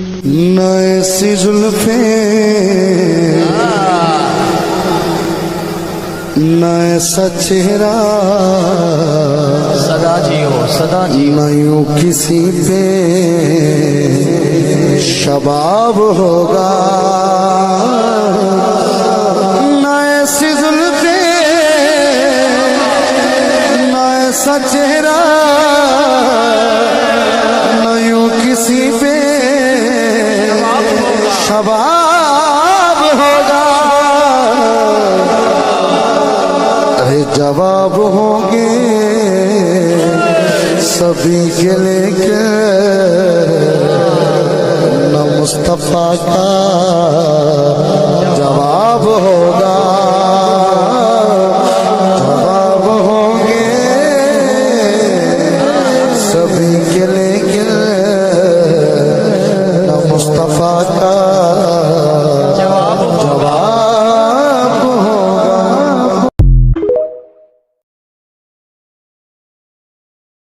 न ऐसी जुल्फे न ऐसा चेहरा सदा जियो सदा जियो। न यूं किसी पे शबाब होगा। न ऐसी जुल्फे न ऐसा चेहरा न यूं किसी पे शबाब होगा। अरे जवाब होंगे सभी के लेके न मुस्तफा का जवाब होगा।